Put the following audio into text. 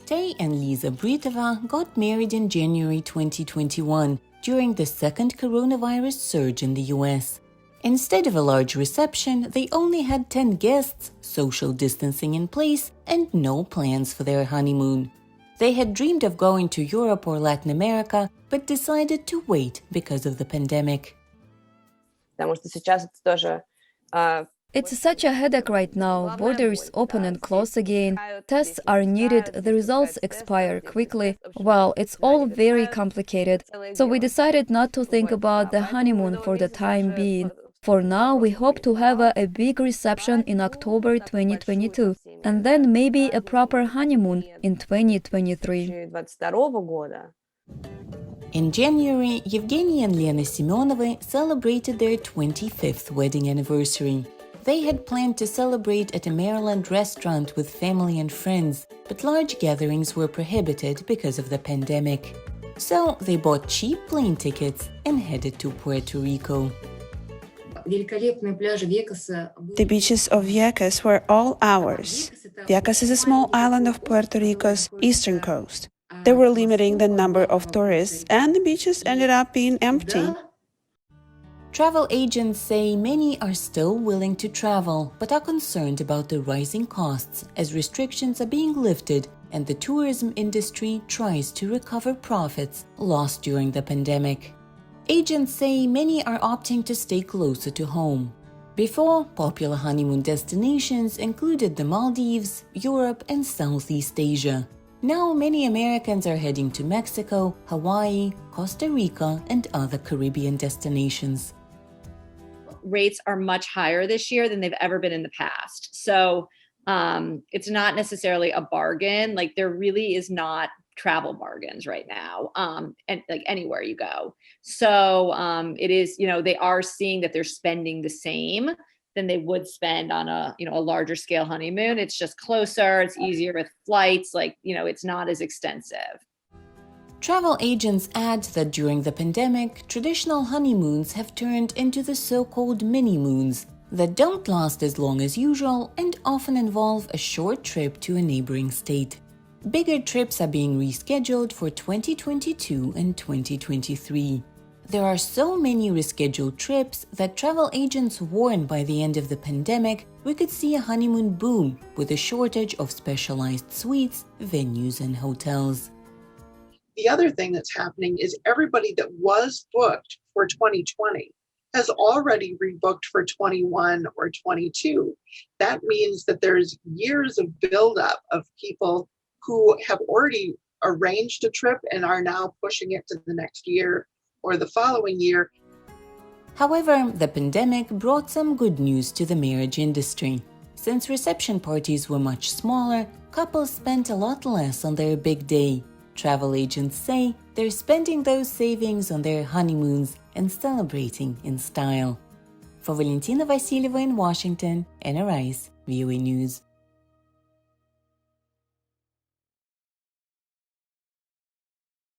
Tay and Lisa Britova got married in January 2021 during the second coronavirus surge in the US. Instead of a large reception, they only had 10 guests, social distancing in place, and no plans for their honeymoon. They had dreamed of going to Europe or Latin America, but decided to wait because of the pandemic. It's such a headache right now. Borders open and close again. Tests are needed. The results expire quickly. Well, it's all very complicated. So we decided not to think about the honeymoon for the time being. For now, we hope to have a big reception in October 2022, and then maybe a proper honeymoon in 2023. In January, Evgeny and Lena Semenovy celebrated their 25th wedding anniversary. They had planned to celebrate at a Maryland restaurant with family and friends, but large gatherings were prohibited because of the pandemic. So they bought cheap plane tickets and headed to Puerto Rico. The beaches of Vieques were all ours. Vieques is a small island of Puerto Rico's eastern coast. They were limiting the number of tourists, and the beaches ended up being empty. Travel agents say many are still willing to travel, but are concerned about the rising costs as restrictions are being lifted and the tourism industry tries to recover profits lost during the pandemic. Agents say many are opting to stay closer to home. Before, popular honeymoon destinations included the Maldives, Europe, and Southeast Asia. Now, many Americans are heading to Mexico, Hawaii, Costa Rica, and other Caribbean destinations. Rates are much higher this year than they've ever been in the past. So it's not necessarily a bargain. Like, there really is not travel bargains right now, and like anywhere you go. So it is, they are seeing that they're spending the same than they would spend on a larger scale honeymoon. It's just closer, it's easier with flights, it's not as extensive. Travel agents add that during the pandemic, traditional honeymoons have turned into the so-called mini-moons that don't last as long as usual and often involve a short trip to a neighboring state. Bigger trips are being rescheduled for 2022 and 2023. There are so many rescheduled trips that travel agents warn by the end of the pandemic we could see a honeymoon boom with a shortage of specialized suites, venues, and hotels. The other thing that's happening is everybody that was booked for 2020 has already rebooked for 21 or 22. That means that there's years of buildup of people who have already arranged a trip and are now pushing it to the next year or the following year. However, the pandemic brought some good news to the marriage industry. Since reception parties were much smaller, couples spent a lot less on their big day. Travel agents say they're spending those savings on their honeymoons and celebrating in style. For Valentina Vassilieva in Washington, Anna Rice, VOA News.